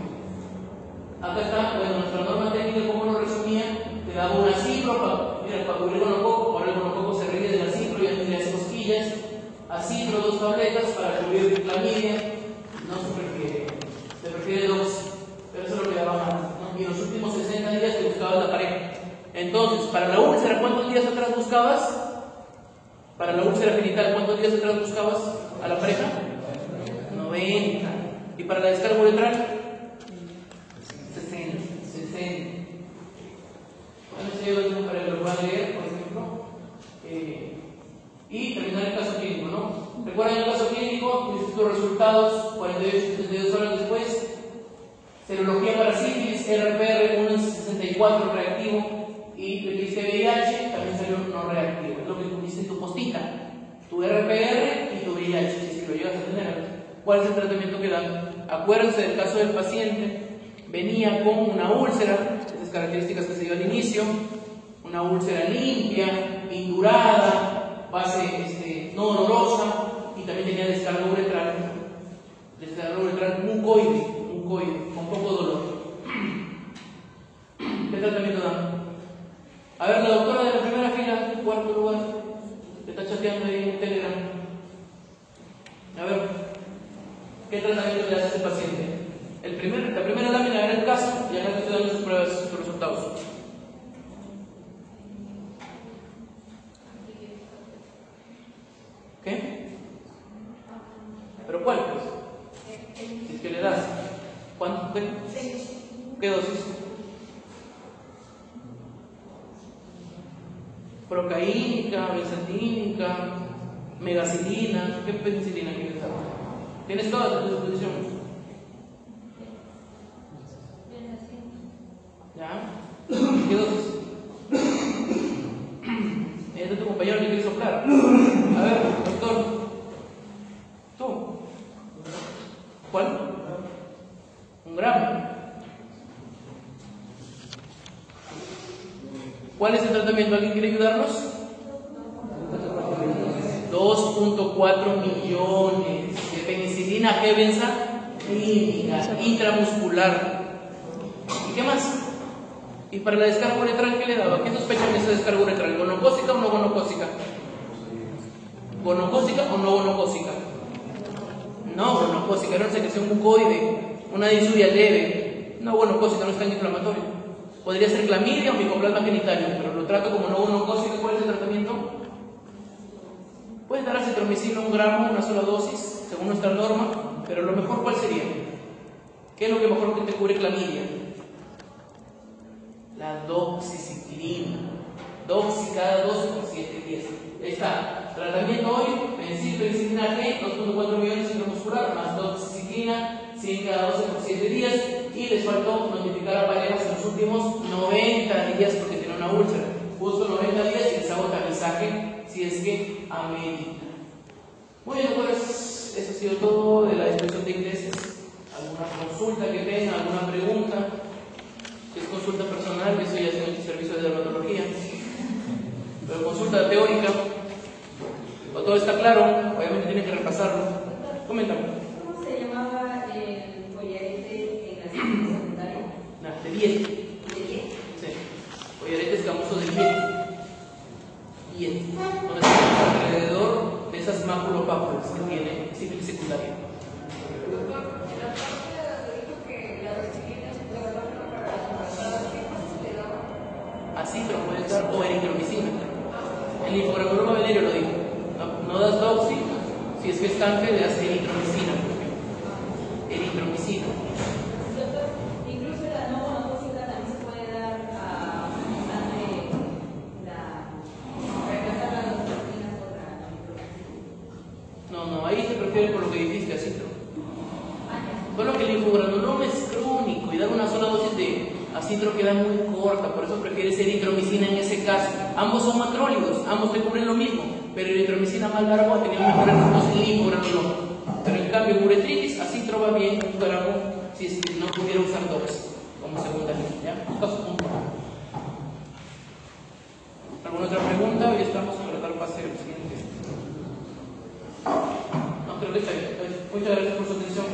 Acá está, nuestra norma técnica, como lo resumía, te daba una cipro, para cubrir gonococo, ahora el gonococo se ríe de la cipro, ya tiene las cosquillas, acipro 2 tabletas para cubrir clamidia, no se prefiere 2, pero eso es lo que daba más, ¿no? Y en los últimos 60 días te buscabas la pareja. Entonces, para la úlcera, ¿cuántos días atrás buscabas? Para la úlcera genital, ¿cuántos días atrás buscabas a la pareja? 90. ¿Y para la descarga uretral? 60. Bueno, ese es para que lo puedan leer, por ejemplo. Y terminar el caso clínico, ¿no? Recuerden el caso clínico, tus resultados 48 72 horas después. Serología para sífilis, RPR 1.64 reactivo, y le diste VIH, también salió no reactivo. Es lo que tuviste en tu postita, tu RPR y tu VIH, si lo llegas a tener. ¿Cuál es el tratamiento que dan? Acuérdense del caso del paciente, venía con una úlcera, esas características que se dio al inicio, una úlcera limpia, indurada, base no dolorosa, y también tenía descarga uretral mucoide, con poco dolor. ¿Qué tratamiento dan? A ver, la doctora de la primera fila, cuarto lugar, que está chateando ahí en Telegram. A ver, ¿qué tratamiento le hace a ese paciente? La primera lámina era el caso, y acá te estoy dando sus pruebas, sus resultados. ¿Qué? ¿Pero cuál, pues? Si es que le das. ¿Cuánto? ¿Qué dosis? Procaínica, benzatínica, megacilina. ¿Qué penicilina quieres dar? ¿Tienes todas a tu disposición? ¿Ya? ¿Qué dosis? Es de tu compañero que quiere soplar. A ver, doctor. ¿Tú? ¿Cuál? 1 gramo. ¿Cuál es el tratamiento? ¿Alguien quiere ayudarnos? 2.4 millones de penicilina G-benza clínica, intramuscular. ¿Y qué más? ¿Y para la descarga uretral qué le daba? ¿Qué sospechan de esa descarga uretral? ¿Gonocócica o no gonocócica? ¿Gonocócica o no gonocócica? No gonocócica, era una secreción mucoide, una disuria leve. No gonocócica, no es tan inflamatorio. Podría ser clamidia o micoplasma genitario, pero lo trato como no-gonocócico. ¿Cuál es el tratamiento? Puedes dar acitromicina 1 gramo, una sola dosis, según nuestra norma, pero lo mejor, ¿cuál sería? ¿Qué es lo que mejor que te cubre clamidia? La doxiciclina. Doxi cada 12 por 7 días. Ahí está. Tratamiento hoy, penicilina G, 2.4 millones intramuscular, más doxiciclina, 100 cada 12 por 7 días. Y les faltó notificar a parejas en los últimos 90 días porque tiene una úlcera. Justo 90 días y les hago tamizaje si es que amerita. Muy bien, pues eso ha sido todo de la descripción de ingresos. ¿Alguna consulta que tengan? ¿Alguna pregunta? Si es consulta personal, eso ya es el servicio de dermatología. Pero consulta teórica, o todo está claro, obviamente tienen que repasarlo. Coméntame.
¿Cómo se llamaba el collarete en la secundaria?
De 10.
¿De qué?
Sí. Collarete escamoso de 10. 10. Donde está alrededor de esas maculopápulas que tiene sífilis secundaria. Así te lo puedes dar, o eritromicina. El linfogranuloma venéreo lo digo. No das doxi, si es que es cáncer, le das eritromicina. Eritromicina.
Incluso la no gonocócica también se puede dar a reemplazar la doxicina por la.
No, ahí se prefiere por lo que dijiste, acitro. Solo que el linfogranuloma es crónico y dar una sola dosis de acitro queda muy corta, por eso prefieres eritromicina en ese caso. Ambos son macrólidos, ambos te cubren lo mismo, pero eritromicina más largo tenía mejores resultados en linfogranuloma. Pero en cambio, en uretritis, acitro va bien, un gramo, si es que no pudiera usar doxi como segunda línea. ¿Ya? Busca su punto. ¿Alguna otra pregunta? Hoy estamos para dar pase al siguiente. No, creo que está bien. Muchas gracias por su atención.